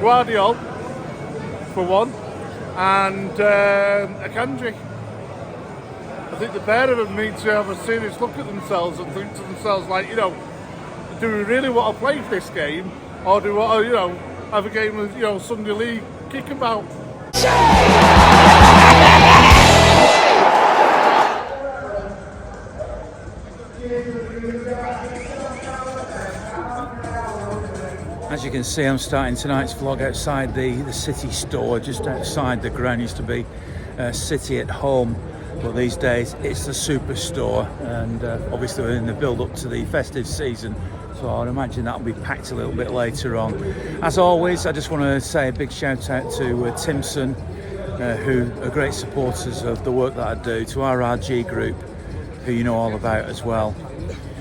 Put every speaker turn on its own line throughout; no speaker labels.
Guardiola, for one, and Akanji. I think the pair of them need to have a serious look at themselves and think to themselves, like, you know, do we really want to play this game, or do we want to, you know, have a game of, you know, Sunday League kickabout?
As you can see, I'm starting tonight's vlog outside the City store, just outside the ground. Used to be City at home, but these days it's the Superstore, and obviously we're in the build-up to the festive season, so I'd imagine that'll be packed a little bit later on. As always, I just want to say a big shout out to Timpson, who are great supporters of the work that I do, to RRG Group, who you know all about as well,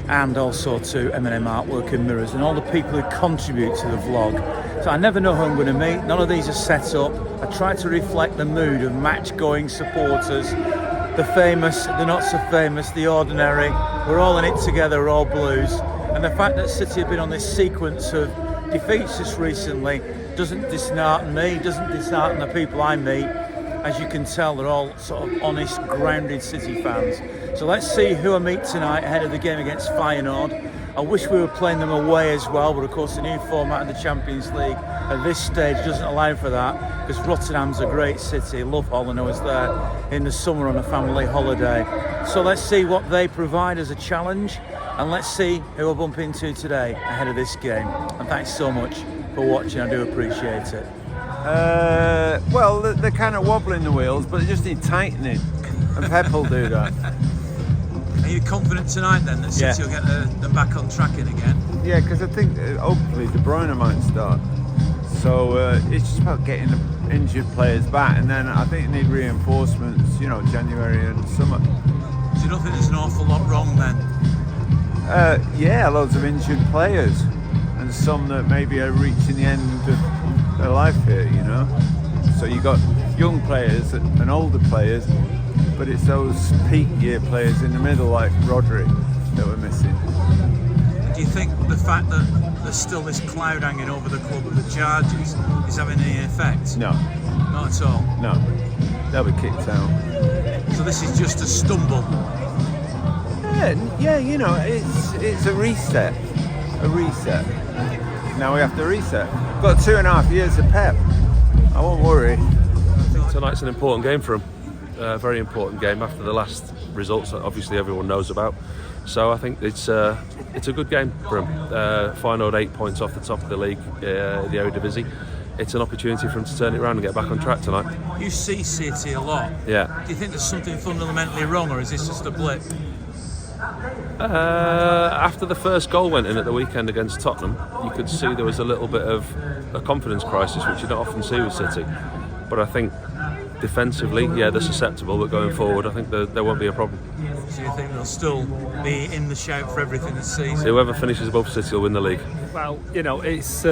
and also to M&M Artwork and Mirrors, and all the people who contribute to the vlog. So I never know who I'm going to meet. None of these are set up. I try to reflect the mood of match-going supporters, the famous, the not so famous, the ordinary. We're all in it together, we're all blues. And the fact that City have been on this sequence of defeats just recently doesn't dishearten me, doesn't dishearten the people I meet. As you can tell, they're all sort of honest, grounded City fans. So let's see who I meet tonight ahead of the game against Feyenoord. I wish we were playing them away as well, but of course the new format of the Champions League at this stage doesn't allow for that, because Rotterdam's a great city. Love Holland. I was there in the summer on a family holiday. So let's see what they provide as a challenge, and let's see who I bump into today ahead of this game. And thanks so much for watching, I do appreciate it.
Well, they're kind of wobbling the wheels, but they just need tightening, and Pep will do that.
Are you confident tonight then that City will get them back on tracking again?
Yeah, because I think hopefully De Bruyne might start. So it's just about getting the injured players back, and then I think they need reinforcements, you know, January and summer.
So you don't think there's an awful lot wrong then?
Yeah, loads of injured players, and some that maybe are reaching the end of their life here, you know. So you got young players and older players, but it's those peak year players in the middle, like Rodri, that we're missing.
Do you think the fact that there's still this cloud hanging over the club of the charges is having any effect?
No.
Not at all?
No. They'll be kicked out.
So this is just a stumble?
Yeah, you know, it's a reset. A reset. Now we have to reset. Got 2.5 years of Pep. I won't worry.
I think tonight's an important game for him. Very important game after the last results that obviously everyone knows about. So I think it's a good game for him. Feyenoord 8 points off the top of the league, the Eredivisie. It's an opportunity for him to turn it around and get back on track tonight.
You see City a lot.
Yeah.
Do you think there's something fundamentally wrong, or is this just a blip?
After the first goal went in at the weekend against Tottenham, you could see there was a little bit of a confidence crisis, which you don't often see with City. But I think defensively, yeah, they're susceptible, but going forward, I think there won't be a problem.
So you think they'll still be in the shout for everything this season?
Whoever finishes above City will win the league.
Well, you know, it's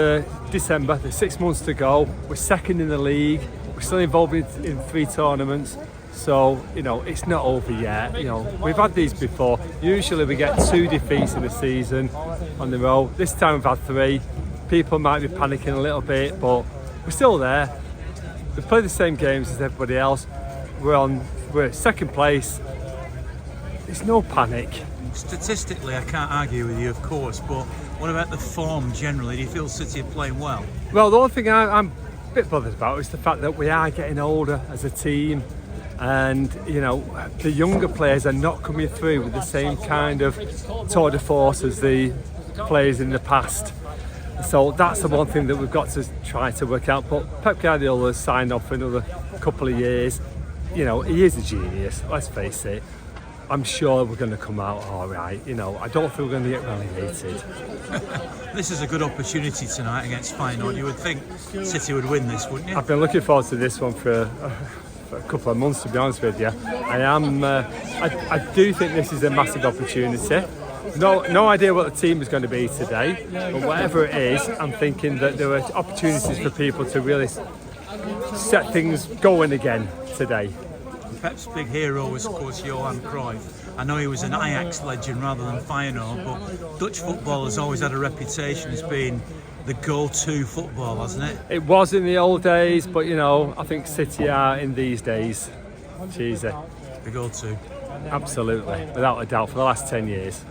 December, there's 6 months to go, we're second in the league, we're still involved in 3 tournaments, so, you know, it's not over yet. You know, we've had these before. Usually we get 2 defeats in the season on the row. This time we've had 3. People might be panicking a little bit, but we're still there. We play the same games as everybody else. We're second place. There's no panic.
Statistically, I can't argue with you, of course, but what about the form generally? Do you feel City are playing well?
Well, the only thing I'm a bit bothered about is the fact that we are getting older as a team, and, you know, the younger players are not coming through with the same kind of tour de force as the players in the past. So that's the one thing that we've got to try to work out. But Pep Guardiola has signed off for another couple of years. You know, he is a genius, let's face it. I'm sure we're going to come out all right. You know, I don't think we're going to get relegated.
This is a good opportunity tonight against Feyenoord. You would think City would win this, wouldn't you?
I've been looking forward to this one for a couple of months, to be honest with you. I do think this is a massive opportunity. No idea what the team is going to be today, but whatever it is, I'm thinking that there are opportunities for people to really set things going again today.
Pep's big hero was, of course, Johan Cruyff. I know he was an Ajax legend rather than Feyenoord, but Dutch football has always had a reputation as being the go-to football, hasn't it?
It was in the old days, but you know, I think City are in these days. Cheesy.
The go-to.
Absolutely, without a doubt, for the last 10 years.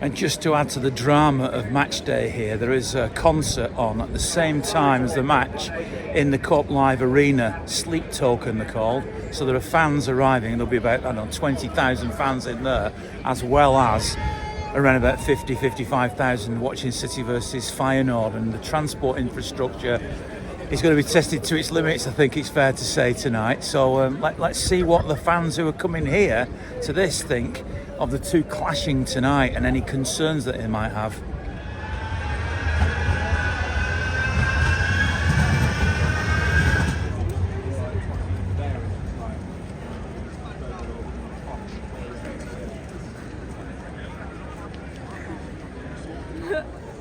And just to add to the drama of Matchday here, there is a concert on at the same time as the match in the Cup Live Arena. Sleep Token, they're called. So there are fans arriving, and there'll be about, I don't know, 20,000 fans in there, as well as around about 55,000 watching City versus Feyenoord. And the transport infrastructure is going to be tested to its limits, I think it's fair to say, tonight. So let's see what the fans who are coming here to this think of the two clashing tonight and any concerns that they might have.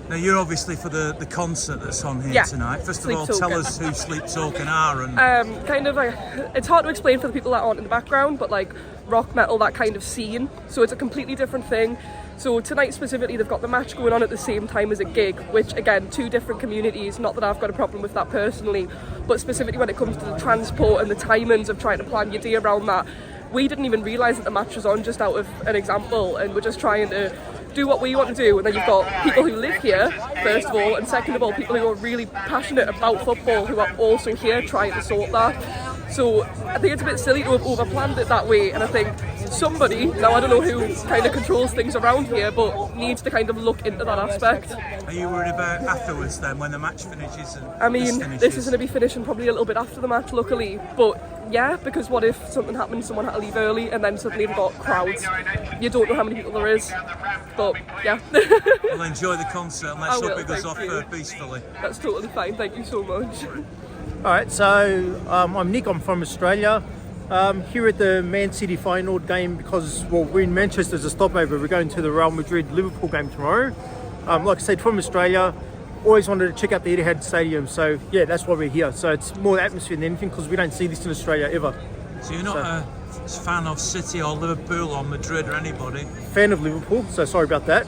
Now you're obviously for the concert that's on here tonight. First of all, tell us who Sleep Token are. And
kind of like, it's hard to explain for the people that aren't in the background, but like rock metal, that kind of scene. So it's a completely different thing. So tonight specifically, they've got the match going on at the same time as a gig, which again, two different communities. Not that I've got a problem with that personally, but specifically when it comes to the transport and the timings of trying to plan your day around that. We didn't even realise that the match was on, just out of an example, and we're just trying to do what we want to do. And then you've got people who live here, first of all, and second of all, people who are really passionate about football who are also here trying to sort that. So I think it's a bit silly to have overplanned it that way, and I think somebody, now I don't know who kind of controls things around here, but needs to kind of look into that aspect.
Are you worried about afterwards then, when the match finishes?
I mean, this is going to be finishing probably a little bit after the match, luckily, but yeah, because what if something happened, someone had to leave early, and then suddenly we've got crowds. You don't know how many people there is, but yeah.
Well, enjoy the concert and let's hope it goes off peacefully.
That's totally fine, thank you so much.
Alright, so I'm Nick, I'm from Australia. Here at the Man City Feyenoord game because, well, we're in Manchester as a stopover. We're going to the Real Madrid-Liverpool game tomorrow. Like I said, from Australia, always wanted to check out the Etihad Stadium, so yeah, that's why we're here. So it's more the atmosphere than anything because we don't see this in Australia ever.
So you're not a fan of City or Liverpool or Madrid or anybody?
Fan of Liverpool, so sorry about that.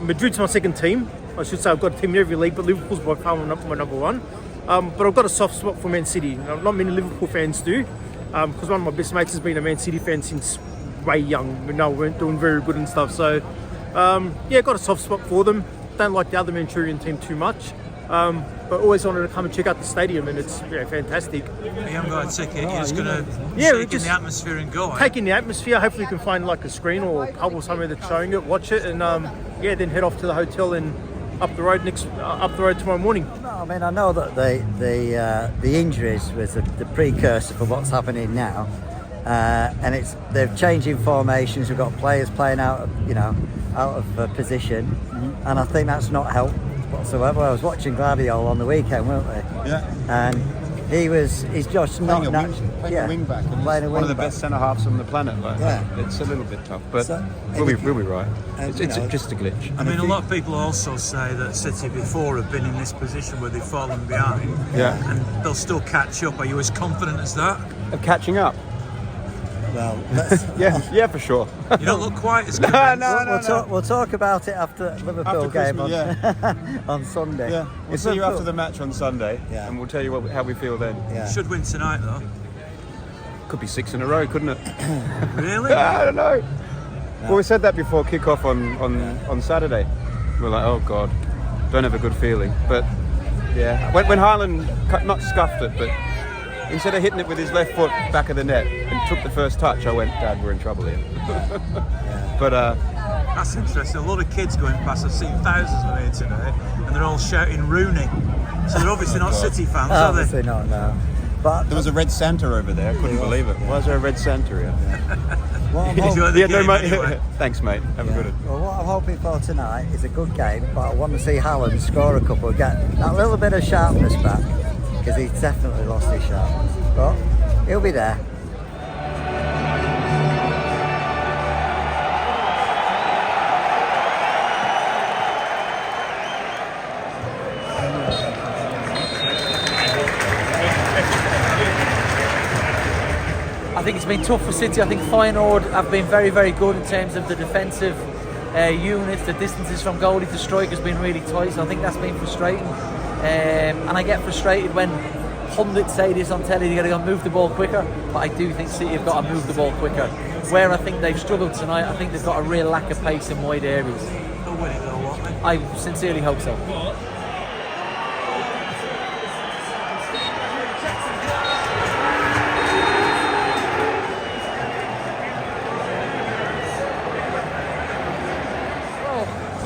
Madrid's my second team. I should say I've got a team in every league, but Liverpool's by far my number one. But I've got a soft spot for Man City. Not many Liverpool fans do, because one of my best mates has been a Man City fan since way young. We weren't doing very good and stuff. So, yeah, got a soft spot for them. Don't like the other Manchurian team too much, but always wanted to come and check out the stadium, and it's fantastic.
You haven't got a ticket. You're just going to take in the atmosphere and go.
Take in the atmosphere. Hopefully, you can find like a screen or a pub or somewhere that's showing it. Watch it, and yeah, then head off to the hotel and up the road tomorrow morning.
No, I mean, I know that the injuries was the precursor for what's happening now, and they're changing formations. We've got players playing out of position, and I think that's not helped whatsoever. I was watching Guardiola on the weekend, weren't we?
Yeah.
And he's just not
playing a wing back. And
playing a
one
wing
of the
back.
best centre halves on the planet. But
Yeah.
It's a little bit tough, but
So,
we'll be right. It's just a glitch.
I mean, a lot of people also say that City before have been in this position where they've fallen behind.
Yeah.
And they'll still catch up. Are you as confident as that?
Of catching up.
Well,
Yeah, for sure.
You don't look quite as convinced.
we'll talk about it after Liverpool
After
game
Christmas,
on Sunday.
Yeah, we'll
If
see you
Liverpool-
after the match on Sunday, and we'll tell you how we feel then.
Yeah.
Should win tonight, though.
Could be 6 in a row, couldn't it?
Really?
I don't know. Well, we said that before kick-off on Saturday. We're like, oh God, don't have a good feeling. But yeah, when Haaland not scuffed it, but instead of hitting it with his left foot back of the net and took the first touch, I went, Dad, we're in trouble here. But
That's interesting. A lot of kids going past. I've seen thousands of them here today, and they're all shouting Rooney. So they're obviously not City fans, are they?
Obviously not, no. But
there was a red Santa over there. I couldn't believe it. Why is there a red Santa here?
what I'm
Enjoy
hoping,
the
Yeah, no,
game
mate.
anyway.
Thanks, mate. Have a good one.
well, what I'm hoping for tonight is a good game, but I want to see Haaland score a couple, get that little bit of sharpness back, because he's definitely lost his sharpness. But he'll be there.
I think it's been tough for City. I think Feyenoord have been very, very good in terms of the defensive units. The distances from goalie to striker has been really tight, so I think that's been frustrating. And I get frustrated when pundits say this on telly, they've got to move the ball quicker, but I do think City have got to move the ball quicker. Where I think they've struggled tonight, I think they've got a real lack of pace in wide areas.
They'll win it though, won't they?
I sincerely hope so.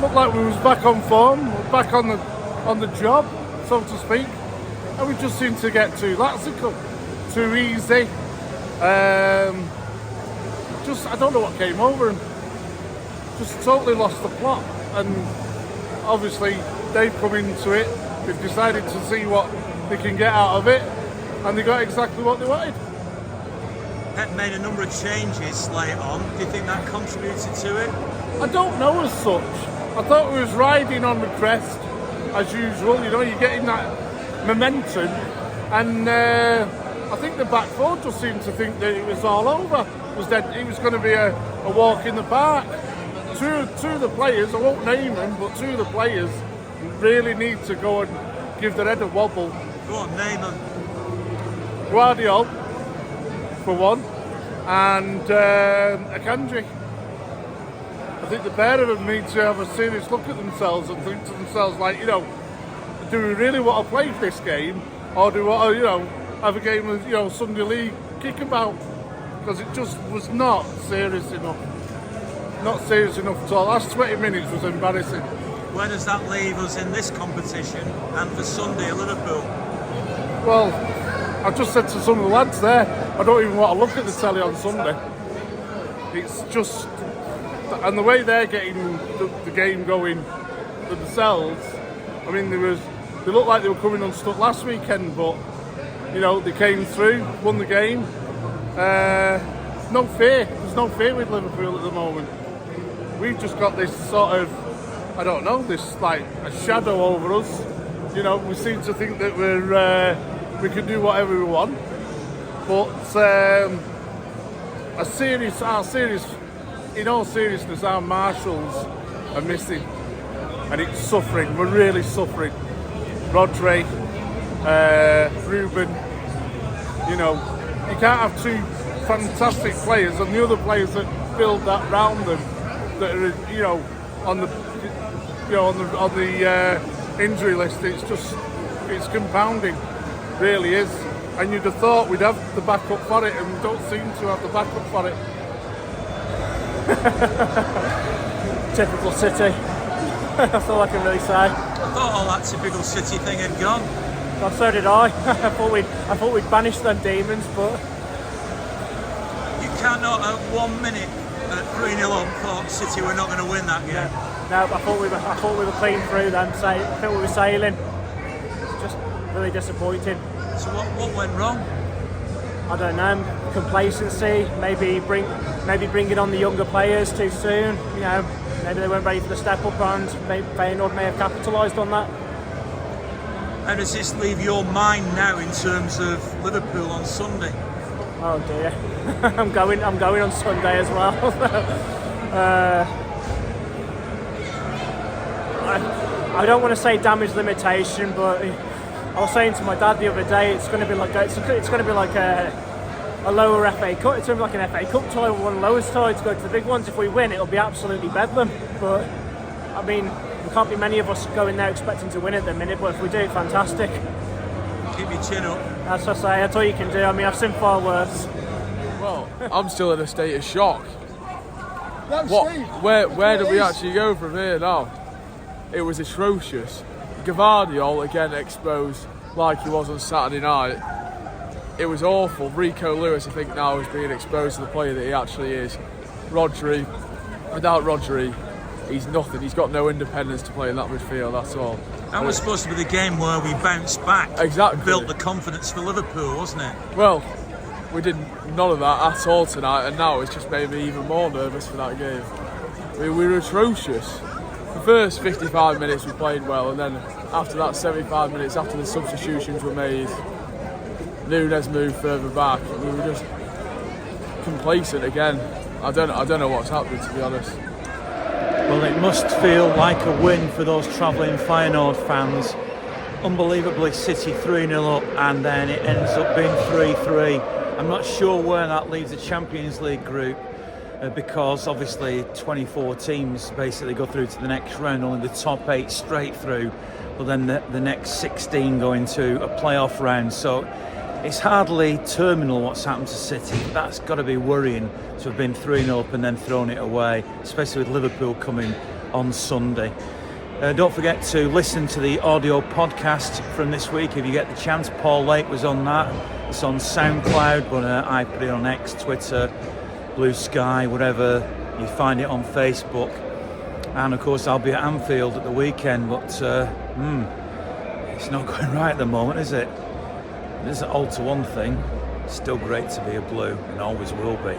Looked like we was back on form, back on the job, so to speak, and we just seemed to get too laxical, too easy. Just I don't know what came over and just totally lost the plot. And obviously they've come into it, they've decided to see what they can get out of it, and they got exactly what they wanted.
Pep made a number of changes late on. Do you think that contributed to it?
I don't know as such. I thought we was riding on the crest as usual. You know, you're getting that momentum, and I think the back four just seemed to think that it was all over. It was going to be a walk in the park. Two of the players, I won't name them, but two of the players really need to go and give their head a wobble.
Go on, name them.
Guardiola, for one, and Akanji. I think the pair of them need to have a serious look at themselves and think to themselves, like, you know, do we really want to play this game, or do we want to, you know, have a game of, you know, Sunday League kickabout? Because it just was not serious enough. Not serious enough at all. Last 20 minutes was embarrassing.
Where does that leave us in this competition and for Sunday at Liverpool?
Well, I just said to some of the lads there, I don't even want to look at the telly on Sunday. It's just, and the way they're getting the game going themselves, I mean, they looked like they were coming unstuck last weekend, but, you know, they came through, won the game. No fear. There's no fear with Liverpool at the moment. We've just got this sort of, I don't know, this like a shadow over us. You know, we seem to think that we can do whatever we want. But in all seriousness, our marshals are missing, and it's suffering. We're really suffering. Rodri, Ruben, you know, you can't have two fantastic players and the other players that build that round them that are, you know, on the injury list. It's compounding, really is. And you'd have thought we'd have the backup for it, and we don't seem to have the backup for it.
Typical City. That's all I can really say.
I thought all that typical City thing had gone.
Well, so did I. I thought we'd banished them demons, but
You cannot at 1 minute at 3-0 up thought City were not going to win that game.
no, I thought we were clean through them. I think we were sailing. It's just really disappointing.
So what went wrong?
I don't know. Complacency. Maybe bringing on the younger players too soon. You know, maybe they weren't ready for the step up, and Feyenord may have capitalised on that.
How does this leave your mind now in terms of Liverpool on Sunday?
Oh dear, I'm going on Sunday as well. I don't want to say damage limitation, but I was saying to my dad the other day, it's going to be like a lower FA Cup. It's going to be like an FA Cup tie, one of the lowest ties to go to the big ones. If we win, it'll be absolutely bedlam. But I mean, there can't be many of us going there expecting to win at the minute. But if we do, fantastic.
Keep your chin up.
That's what I say. That's all you can do. I mean, I've seen far worse.
Well, I'm still in a state of shock. Where do we actually go from here now? It was atrocious. Guardiola again exposed like he was on Saturday night. It was awful. Rico Lewis, I think, now is being exposed to the player that he actually is. Rodri, without Rodri, he's nothing. He's got no independence to play in that midfield, that's all.
That was supposed to be the game where we bounced back.
Exactly.
And built the confidence for Liverpool, wasn't it?
Well, we did none of that at all tonight, and now it's just made me even more nervous for that game. We were atrocious. The first 55 minutes we played well, and then after that 75 minutes, after the substitutions were made, Nunes moved further back. We were just complacent again. I don't know what's happening, to be honest.
Well, it must feel like a win for those travelling Feyenoord fans. Unbelievably, City 3-0 up, and then it ends up being 3-3. I'm not sure where that leaves the Champions League group, because obviously 24 teams basically go through to the next round, only the top 8 straight through, but then the next 16 go into a playoff round. So it's hardly terminal what's happened to City. That's got to be worrying to have been 3-0 up and then thrown it away, especially with Liverpool coming on Sunday. Don't forget to listen to the audio podcast from this week if you get the chance. Paul Lake was on that. It's on SoundCloud, but I put it on X, Twitter, Blue Sky, whatever. You find it on Facebook. And of course I'll be at Anfield at the weekend, but it's not going right at the moment, is it? It doesn't alter one thing. It's still great to be a Blue, and always will be.